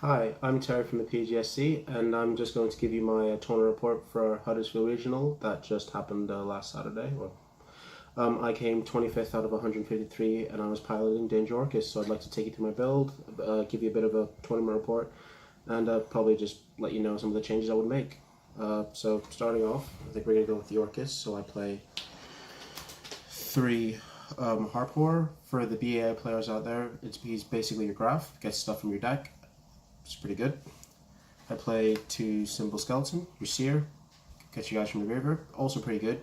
Hi, I'm Terry from the PGSC, and I'm just going to give you my tournament report for Huddersfield Regional that just happened last Saturday. I came 25th out of 153, and I was piloting Danger Orcust, so I'd like to take you through my build, give you a bit of a tournament report, and probably just let you know some of the changes I would make. So starting off, I think we're going to go with the Orcust, so I play 3 Harp Horror. For the BAI players out there, he's basically your graph, gets stuff from your deck. It's pretty good. I play 2 Symbol Skeleton, your Seer, gets you guys from the river, also pretty good.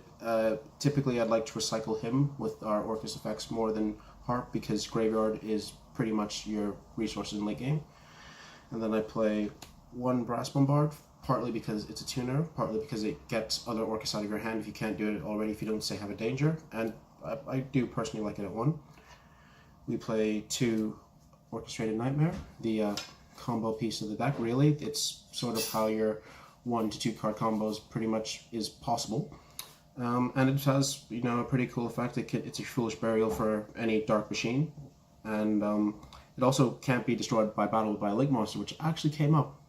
Typically I'd like to recycle him with our Orcust effects more than Harp because Graveyard is pretty much your resources in late game. And then I play 1 Brass Bombard, partly because it's a tuner, partly because it gets other Orcust out of your hand if you can't do it already, if you don't say have a danger, and I do personally like it at 1. We play 2 Orchestrated Nightmare, the combo piece of the deck. Really, it's sort of how your 1 to 2 card combos pretty much is possible, and it has a pretty cool effect. It's a Foolish Burial for any dark machine, and it also can't be destroyed by battle by a link monster, which actually came up.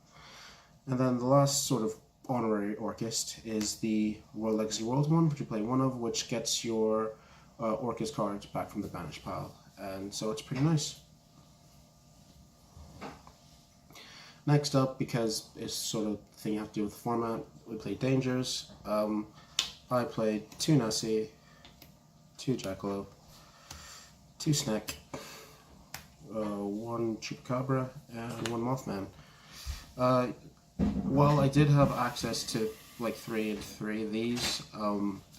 And then the last sort of honorary Orcust is the World Legacy Worlds one, which you play 1 of, which gets your Orcust cards back from the banished pile, and so it's pretty nice. Next up, because it's sort of the thing you have to do with the format, we play Dangers. I played 2 Nessie, 2 Jackalope, 2 Sneck, 1 Chupacabra, and 1 Mothman. While I did have access to like 3 and 3 of these,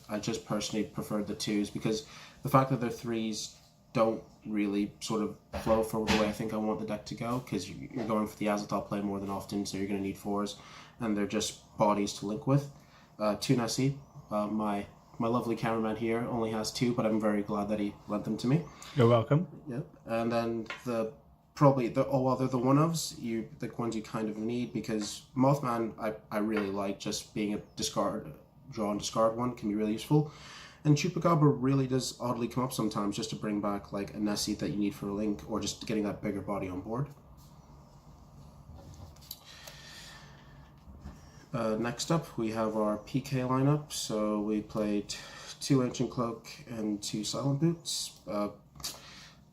I just personally preferred the 2s because the fact that they're 3s don't really sort of flow for the way I think I want the deck to go, because you're going for the Azathoth play more than often, so you're going to need 4s, and they're just bodies to link with. 2 Nessie, my lovely cameraman here only has 2, but I'm very glad that he lent them to me. You're welcome. Yep. And then they're the 1-ofs, the ones you kind of need, because Mothman I really like, just being a draw and discard one can be really useful. And Chupacabra really does oddly come up sometimes, just to bring back like a Nessie that you need for a link, or just getting that bigger body on board. Next up, we have our PK lineup. So we played 2 Ancient Cloak and 2 Silent Boots.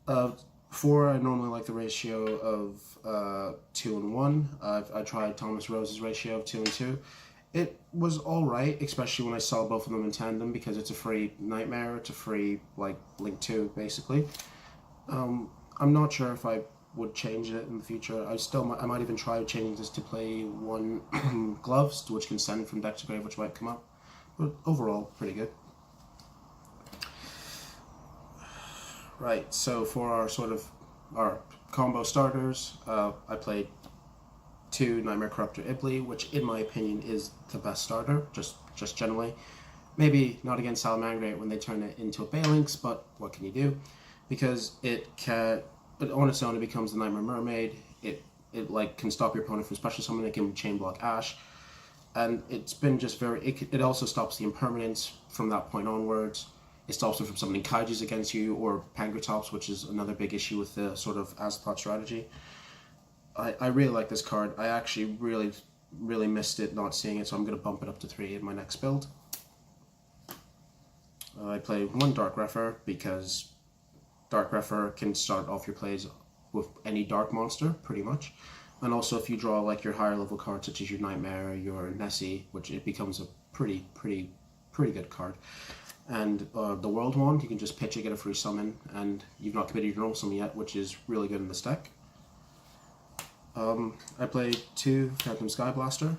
4, I normally like the ratio of 2 and 1. I tried Thomas Rose's ratio of 2 and 2. It was alright, especially when I saw both of them in tandem, because it's a free Nightmare, it's a free, like, Link 2, basically. I'm not sure if I would change it in the future. I might even try changing this to play 1 Gloves, which can send from deck to grave, which might come up. But overall, pretty good. Right, so for our combo starters, I played 2 Nightmare Corruptor Ibly, which in my opinion is the best starter, just generally. Maybe not against Salamangreat when they turn it into a Balinx, but what can you do? Because but on its own it becomes the Nightmare Mermaid. It like can stop your opponent from special summoning, it can chain block Ash, and it's been just it also stops the impermanence from that point onwards. It stops them from summoning Kaijus against you, or Pangratops, which is another big issue with the sort of Azathoth strategy. I really like this card. I actually really missed it not seeing it, so I'm going to bump it up to 3 in my next build. I play 1 Dark Refer because Dark Refer can start off your plays with any dark monster, pretty much. And also if you draw like your higher level cards, such as your Nightmare, your Nessie, which it becomes a pretty good card. And the World Wand, you can just pitch it, get a free summon, and you've not committed your normal summon yet, which is really good in this deck. I played 2 Phantom Skyblaster.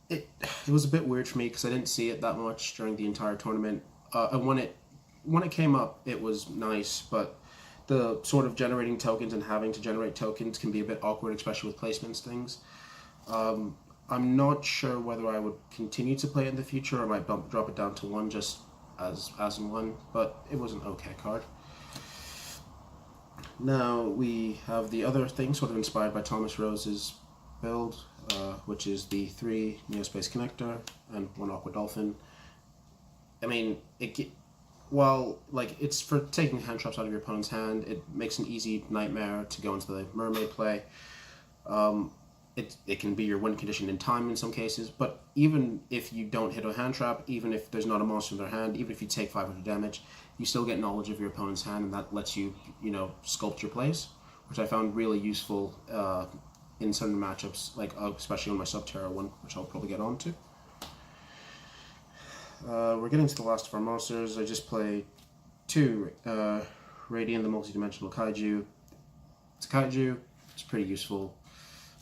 It was a bit weird for me because I didn't see it that much during the entire tournament. And when it came up, it was nice, but the sort of generating tokens and having to generate tokens can be a bit awkward, especially with placements things. I'm not sure whether I would continue to play it in the future, or I might drop it down to 1 just as in 1, but it was an okay card. Now we have the other thing sort of inspired by Thomas Rose's build, which is the 3 Neospace Connector and 1 Aqua Dolphin. I mean, While like it's for taking hand traps out of your opponent's hand, it makes an easy nightmare to go into the mermaid play. It can be your win condition in time in some cases, but even if you don't hit a hand trap, even if there's not a monster in their hand, even if you take 500 damage, you still get knowledge of your opponent's hand, and that lets you, sculpt your plays, which I found really useful in certain matchups, like especially on my Subterra one, which I'll probably get on to. We're getting to the last of our monsters. I just play 2 Radiant, the multi-dimensional kaiju. It's a kaiju. It's pretty useful.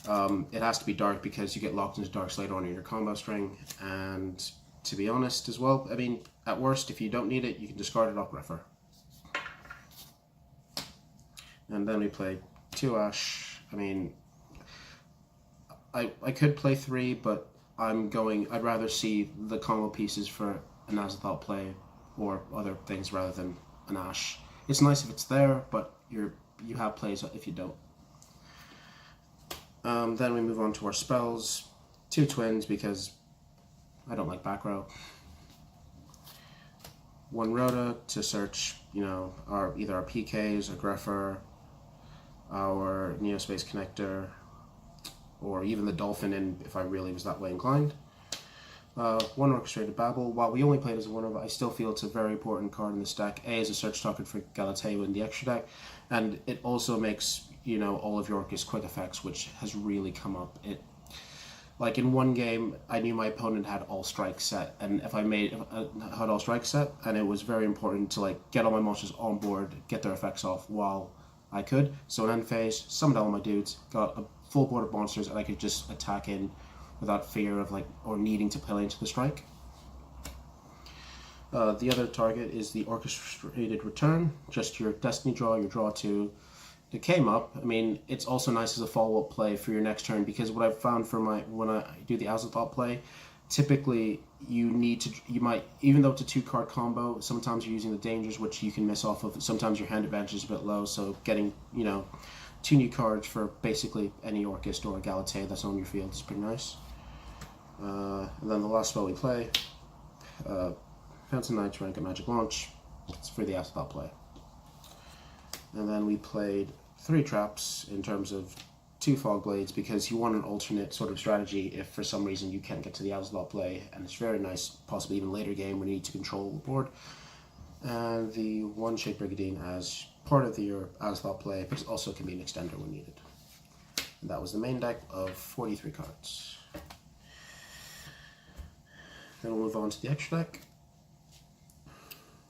It has to be dark because you get locked into darks later on in your combo string, and to be honest as well, I mean, at worst, if you don't need it, you can discard it off Griffer. And then we play 2 Ash. I mean, I could play 3, but I'd rather see the combo pieces for an Azathoth play or other things rather than an Ash. It's nice if it's there, but you have plays if you don't. Then we move on to our spells. 2 twins because I don't like back row. 1 Rhoda to search, either our PKs, a Greffer, our Neospace Connector, or even the Dolphin if I really was that way inclined. 1 Orchestrated Babel. While we only played as a 1-of, I still feel it's a very important card in this deck. A, as a search token for Galateo in the extra deck, and it also makes, all of your Orcust quick effects, which has really come up. Like in one game, I knew my opponent had all strike set, and if I had all strike set, and it was very important to get all my monsters on board, get their effects off while I could. So in end phase, summoned all my dudes, got a full board of monsters, and I could just attack in without fear of or needing to play into the strike. The other target is the Orchestrated Return, just your Destiny draw, your draw 2. It came up. I mean, it's also nice as a follow-up play for your next turn, because what I've found when I do the Azathoth play, typically you might, even though it's a 2-card combo, sometimes you're using the dangers, which you can miss off of. Sometimes your hand advantage is a bit low, so getting, 2 new cards for basically any Orcust or a Galateo that's on your field is pretty nice. And then the last spell we play, Fountain Knight's Rank at Magic Launch. It's for the Azathoth play. And then we played 3 traps in terms of 2 Fog Blades, because you want an alternate sort of strategy if for some reason you can't get to the Azathoth play, and it's very nice, possibly even later game when you need to control the board. And the 1 Shake Brigadine as part of your Azathoth play, but it also can be an extender when needed. And that was the main deck of 43 cards. Then we'll move on to the extra deck.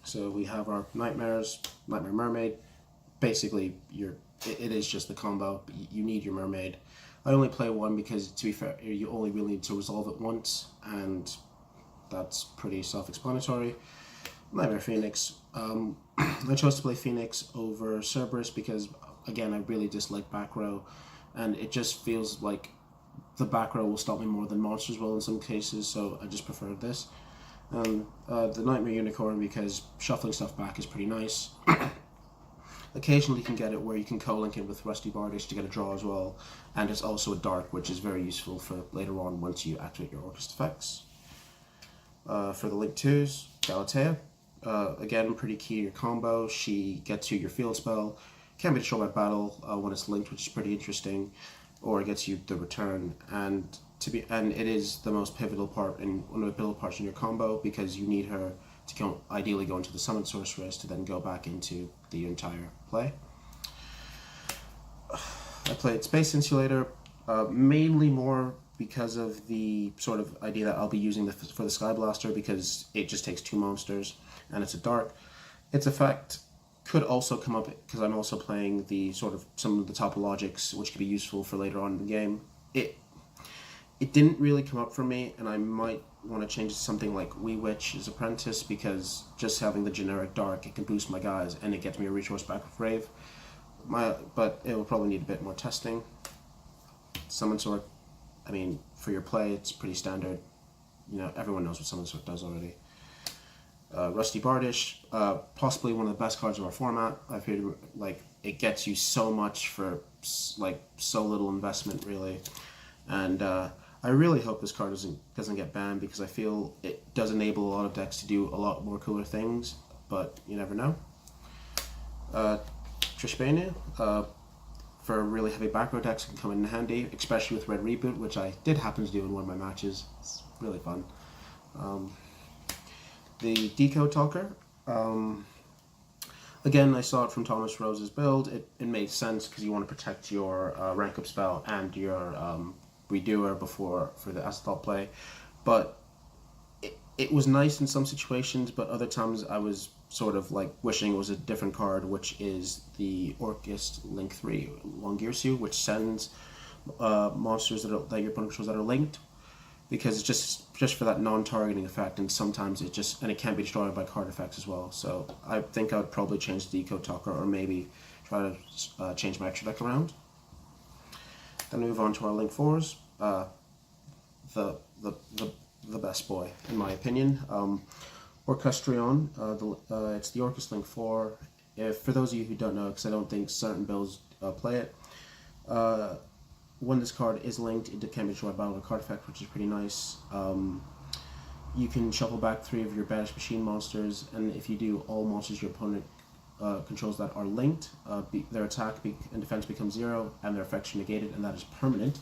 So we have our Nightmares, Nightmare Mermaid. Basically, it is just the combo. You need your Mermaid. I only play 1 because, to be fair, you only really need to resolve it once, and that's pretty self-explanatory. Nightmare Phoenix. I chose to play Phoenix over Cerberus because, again, I really dislike back row, and it just feels like the back row will stop me more than monsters will in some cases, so I just preferred this. The Nightmare Unicorn because shuffling stuff back is pretty nice. Occasionally you can get it where you can co-link it with Rusty Bardish to get a draw as well, and it's also a dark, which is very useful for later on once you activate your Orcust effects. For the Link 2s, Galatea. Again, pretty key to your combo. She gets you your field spell, can be destroyed by battle when it's linked, which is pretty interesting, or it gets you the return, and it is the most pivotal part in one of the pivotal parts in your combo, because you need her to ideally go into the Summon Sorceress to then go back into the entire play. I played Space Insulator, mainly more because of the sort of idea that I'll be using for the Sky Blaster, because it just takes 2 monsters and it's a dark. Its effect could also come up because I'm also playing some of the topologics, which could be useful for later on in the game. It didn't really come up for me, and I might want to change it to something like Wee Witch's Apprentice, because just having the generic dark, it can boost my guys and it gets me a resource back with Rave. But it will probably need a bit more testing. Summon Sword, I mean, for your play, it's pretty standard. Everyone knows what Summon Sword does already. Rusty Bardish, possibly one of the best cards of our format. I feel like it gets you so much for so little investment, really. And I really hope this card doesn't get banned, because I feel it does enable a lot of decks to do a lot more cooler things, but you never know. Trishbania, for really heavy back row decks can come in handy, especially with Red Reboot, which I did happen to do in one of my matches. It's really fun. The Decode Talker, again, I saw it from Thomas Rose's build. It made sense because you want to protect your rank up spell and your Redoer for the Azathoth play, but it was nice in some situations, but other times I was sort of like wishing it was a different card, which is the Orcust Link 3 Longirsu, which sends monsters that your opponent controls that are linked, because it's just for that non-targeting effect, and sometimes it can't be destroyed by card effects as well. So I think I would probably change the Decode Talker, or maybe try to change my extra deck around. Then we move on to our Link 4s. The best boy, in my opinion. Orcustrion, it's the Orcust Link 4. For those of you who don't know, because I don't think certain builds play it, when this card is linked, it can be destroyed by a card effect, which is pretty nice. You can shuffle back 3 of your Banished Machine monsters, and if you do, all monsters your opponent controls that are linked, their attack and defense become 0, and their effects are negated, and that is permanent.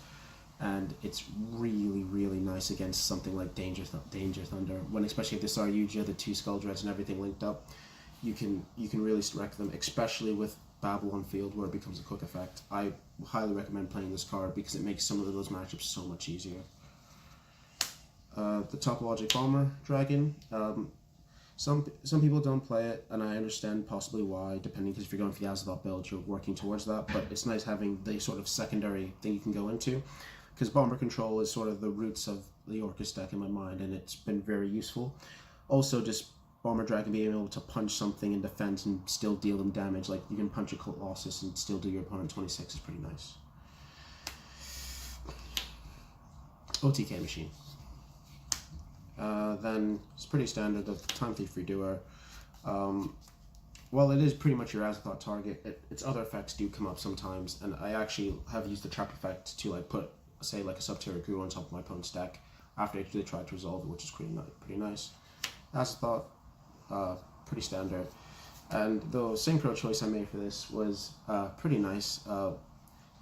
And it's really, really nice against something like Danger Thunder, especially if they start using the 2 Skull Dreads and everything linked up. You can really wreck them, especially with Babylon Field, where it becomes a quick effect. I highly recommend playing this card because it makes some of those matchups so much easier. The Topologic Bomber Dragon. Some people don't play it, and I understand possibly why, depending, because if you're going for the Azathoth build, you're working towards that, but it's nice having the sort of secondary thing you can go into, because Bomber Control is sort of the roots of the Orcust deck in my mind, and it's been very useful. Also, just Bomber Dragon being able to punch something in defense and still deal them damage, like you can punch a Colossus and still do your opponent 26 is pretty nice. OTK Machine. Then it's pretty standard, the Time Thief Redoer. Well, it is pretty much your Azathoth target. Its other effects do come up sometimes, and I actually have used the trap effect to like put, say, like a Subterra Guru on top of my opponent's deck after they tried to resolve it, which is pretty nice. Azathoth, pretty standard. And the synchro choice I made for this was pretty nice,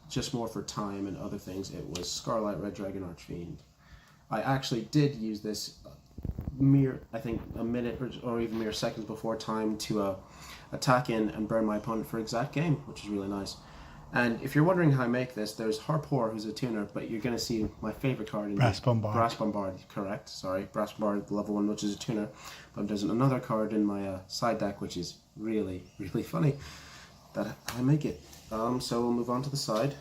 just more for time and other things. It was Scarlet Red Dragon Archfiend. I actually did use this I think a minute or even mere seconds before time to attack in and burn my opponent for exact game, which is really nice. And if you're wondering how I make this, there's Harpor, who's a tuner, but you're going to see my favorite card in Brass Bombard. Brass Bombard, correct. Sorry, Brass Bombard, level 1, which is a tuner. But there's another card in my side deck, which is really, really funny that I make it. So we'll move on to the side.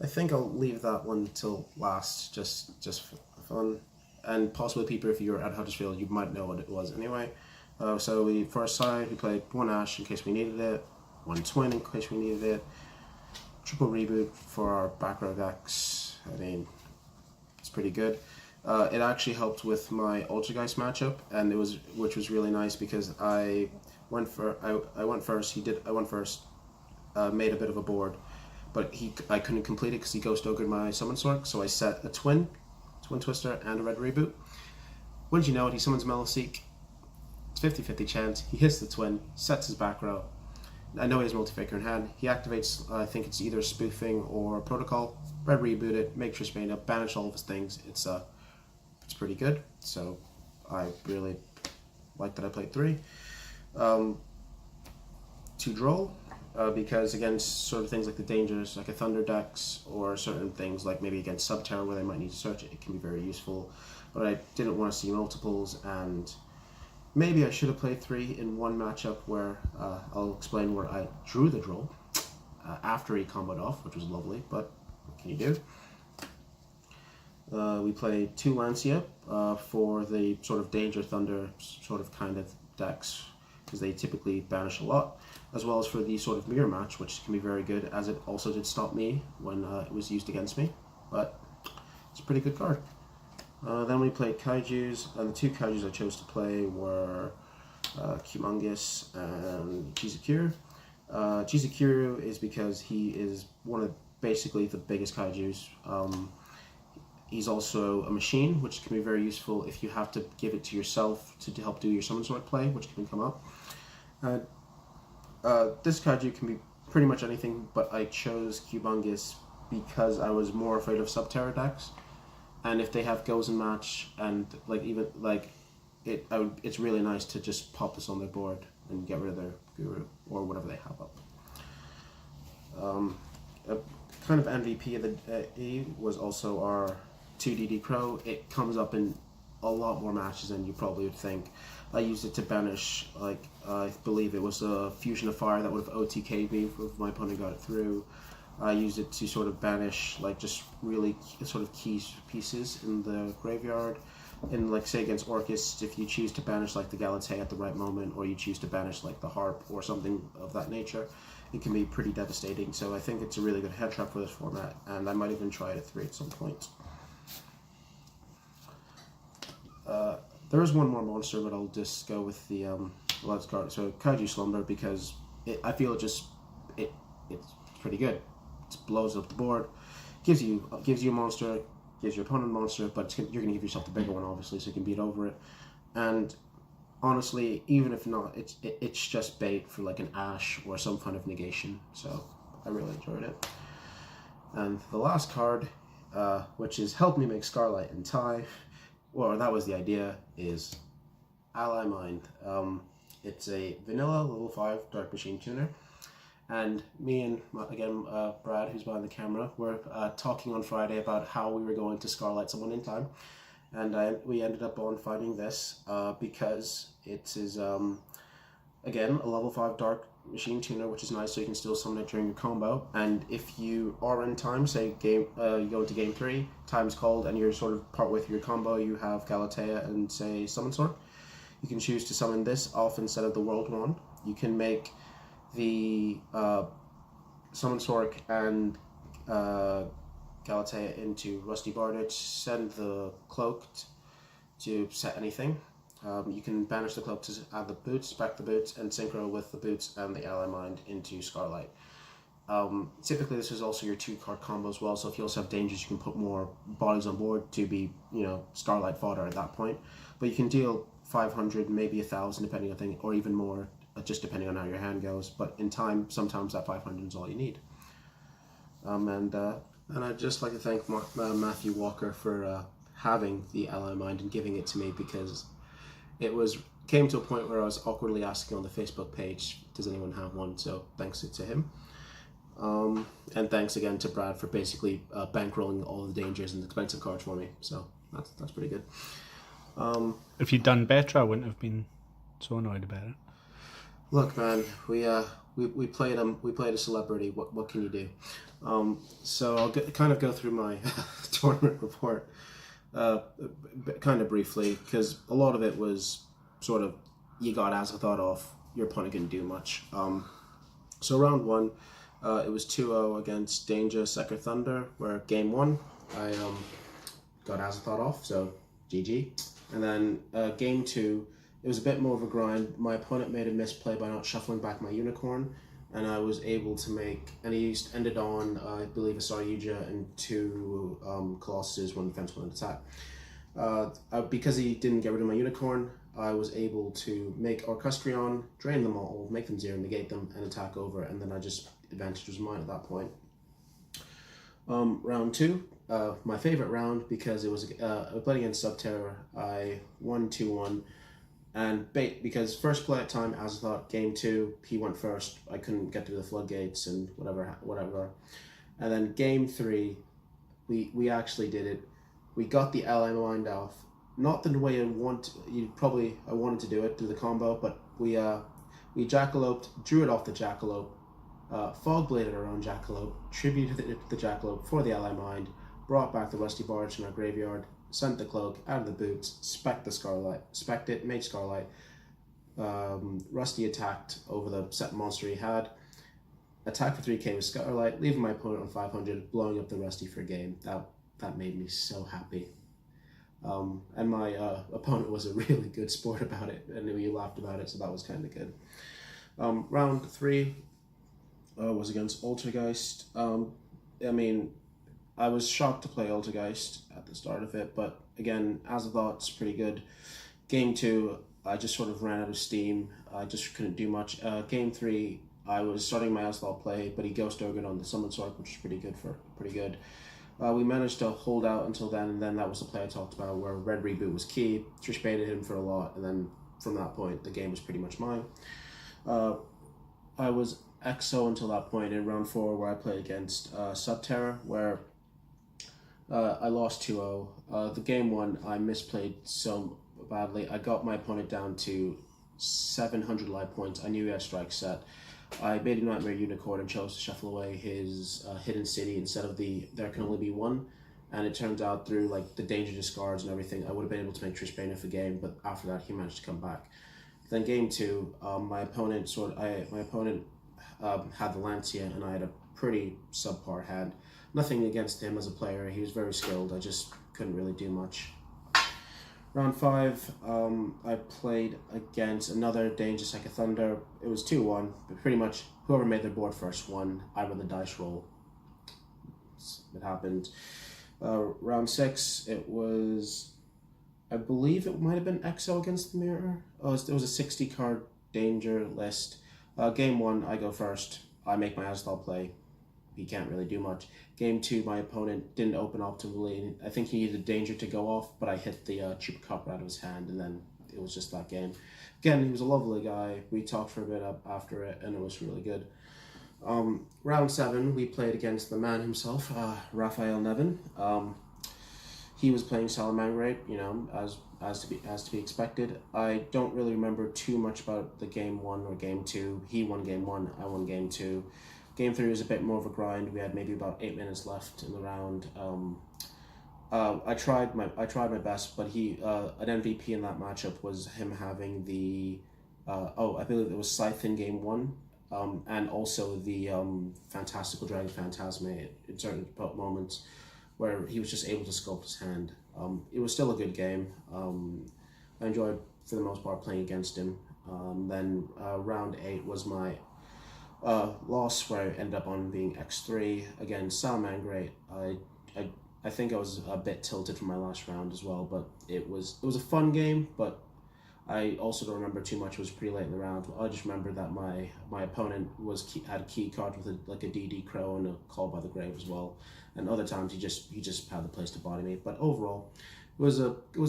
I think I'll leave that one till last, just for fun. And possibly, people, if you're at Huddersfield, you might know what it was anyway. So for our side, we played 1 Ash in case we needed it, 1 Twin in case we needed it, triple Reboot for our back row decks. I mean, it's pretty good. It actually helped with my Ultrageist matchup, and which was really nice because I went first. I went first. Made a bit of a board, but I couldn't complete it because he Ghost Ogred my Summon Sork, so I set a Twin Twister, and a Red Reboot. Wouldn't you know it, he summons Meliseek. It's 50-50 chance. He hits the Twin, sets his back row. I know he has Multi-Faker in hand. He activates, I think it's either Spoofing or Protocol. Red Reboot it, make Trishbania, banish all of his things. It's pretty good. So I really like that I played 3. 2 Droll. Because against sort of things like the dangers, like a Thunder decks, or certain things like maybe against Subterra where they might need to search it, it can be very useful. But I didn't want to see multiples, and maybe I should have played 3 in one matchup where I'll explain where I drew the Droll after he comboed off, which was lovely, but what can you do? We played 2 Lancia for the sort of Danger Thunder sort of kind of decks, because they typically banish a lot, as well as for the sort of mirror match, which can be very good, as it also did stop me when it was used against me, but it's a pretty good card. Then we played Kaijus, and the 2 Kaijus I chose to play were Humongous and Chizukuru. Chizukuru is because he is one of basically the biggest Kaijus. he's also a machine, which can be very useful if you have to give it to yourself to help do your summon sort play, which can come up. This kaiju can be pretty much anything, but I chose Cubungus because I was more afraid of Subterra decks, and if they have goes and match, and it's really nice to just pop this on their board and get rid of their Guru or whatever they have up. A kind of MVP of the day was also our 2DD Crow. It comes up in a lot more matches than you probably would think. I used it to banish, I believe it was a Fusion of Fire that would have OTK'd me if my opponent got it through. I used it to sort of banish just really sort of key pieces in the graveyard. And say against Orcust, if you choose to banish the Galatea at the right moment, or you choose to banish the Harp or something of that nature, it can be pretty devastating. So I think it's a really good head trap for this format, and I might even try it at 3 at some point. There is one more monster, but I'll just go with the last card. So Kaiju Slumber, because I feel it's pretty good. It blows up the board, gives you a monster, gives your opponent a monster, but you're going to give yourself the bigger one, obviously, so you can beat over it. And honestly, even if not, it's just bait for an Ash or some kind of negation. So I really enjoyed it. And the last card, which is help me make Scarlight and tie, well, that was the idea, is Ally Mind. It's a vanilla level 5 Dark Machine tuner. And me and, again, Brad, who's behind the camera, were talking on Friday about how we were going to Scarlight someone in time. And we ended up on finding this because it is, again, a level 5 Dark Machine tuner, which is nice, so you can still summon it during your combo. And if you are in time, say you go into game 3, time's called, and you're sort of part way through your combo, you have Galatea and, say, Summon Sword. You can choose to summon this off instead of the World Wand. You can make the Summon Sork and Galatea into Rusty Bardage, send the Cloak to set anything. You can banish the Cloak to add the boots, back the boots, and synchro with the boots and the Ally Mind into Scarlight. Typically this is also your 2-card combo as well, so if you also have dangers, you can put more bodies on board to be, Scarlight fodder at that point. But you can deal 500, maybe 1,000, depending on thing, or even more, just depending on how your hand goes. But in time, sometimes that 500 is all you need. And I'd just like to thank Matthew Walker for having the Ally Mind and giving it to me, because it came to a point where I was awkwardly asking on the Facebook page, does anyone have one? So thanks to him. And thanks again to Brad for basically bankrolling all the dangers and expensive cards for me. So that's pretty good. If you'd done better, I wouldn't have been so annoyed about it. Look, man, we played a celebrity. What can you do? So I'll kind of go through my tournament report kind of briefly, because a lot of it was sort of you got Azathoth off, your opponent couldn't do much. So round 1, it was 2-0 against Danger Secker Thunder, where game 1 I got Azathoth off, so GG. And then game 2, it was a bit more of a grind. My opponent made a misplay by not shuffling back my Unicorn, and I was able to make, and he ended on, I believe, a Saryuja and 2 Colossuses when defense went attack. Because he didn't get rid of my Unicorn, I was able to make Orcustrion, drain them all, make them 0, negate them, and attack over, and then advantage was mine at that point. Round 2, my favorite round, because it was I played against Subterra. I won 2-1. And because first play at time, Azathoth, game 2, he went first. I couldn't get through the floodgates and whatever. And then game 3, we actually did it. We got the Ally Mind off. Not the way I wanted to do it, do the combo, but we Jackaloped, drew it off the Jackalope, Fog Bladed our own Jackalope, tributed it to the Jackalope for the Ally Mind, brought back the Rusty Barge in our graveyard, sent the Cloak out of the boots, spec'd the Scarlight, spec'd it, made Scarlight. Rusty attacked over the set monster he had, attacked for 3k with Scarlight, leaving my opponent on 500, blowing up the Rusty for a game. That made me so happy. And my opponent was a really good sport about it, and we laughed about it, so that was kind of good. Round 3 was against Altergeist. I mean, I was shocked to play Altergeist at the start of it, but again, as a thought, it's pretty good. Game 2, I just sort of ran out of steam. I just couldn't do much. Game 3, I was starting my Asdal play, but he Ghost Ogred on the Summon Sword, which was pretty good. We managed to hold out until then, and then that was the play I talked about where Red Reboot was key. Trish baited him for a lot, and then from that point, the game was pretty much mine. I was EXO until that point in round 4 where I played against Subterra, where I lost 2-0. The game 1, I misplayed so badly. I got my opponent down to 700 life points. I knew he had strike set. I made a Nightmare Unicorn and chose to shuffle away his Hidden City instead of the there can only be one. And it turned out through like the danger discards and everything, I would have been able to make Trish Bane for game, but after that he managed to come back. Then game 2, my opponent had the Lancia and I had a pretty subpar hand. Nothing against him as a player, he was very skilled, I just couldn't really do much. Round 5, I played against another Danger Second Thunder. It was 2-1, but pretty much whoever made their board first won. I won the dice roll. It happened. Round 6, it was, I believe it might have been EXO against the Mirror. Oh, it was a 60 card Danger list. Game 1, I go first. I make my Asdal play. He can't really do much. Game 2, my opponent didn't open optimally. I think he needed Danger to go off, but I hit the Chupacabra out of his hand, and then it was just that game. Again, he was a lovely guy. We talked for a bit after it, and it was really good. Round 7, we played against the man himself, Raphael Nevin. He was playing Salamangreat, you know, as to be expected. I don't really remember too much about the game 1 or game 2. He won game 1, I won game 2. Game 3 was a bit more of a grind. We had maybe about 8 minutes left in the round. I tried my best, but an MVP in that matchup was him having the I believe it was Scythe in game 1, and also the Fantastical Dragon Phantasme in certain moments where he was just able to sculpt his hand. It was still a good game. I enjoyed for the most part playing against him. Then round 8 was my loss, where I ended up on being X3 against Salamangreat. I think I was a bit tilted from my last round as well, but it was a fun game. But I also don't remember too much. It was pretty late in the round. I just remember that my opponent had a key card with a DD Crow and a Call by the Grave as well. And other times he just had the place to body me. But overall, it was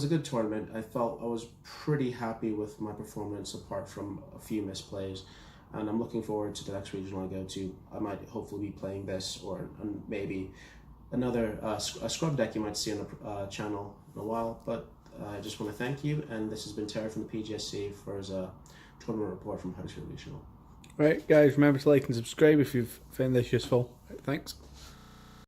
a good tournament. I felt I was pretty happy with my performance apart from a few misplays. And I'm looking forward to the next regional I go to. I might hopefully be playing this, or maybe another a scrub deck you might see on the channel in a while. But I just want to thank you, and this has been Terry from the PGSC for his tournament report from Huddersfield Regional. Right, guys, remember to like and subscribe if you've found this useful. Right, thanks.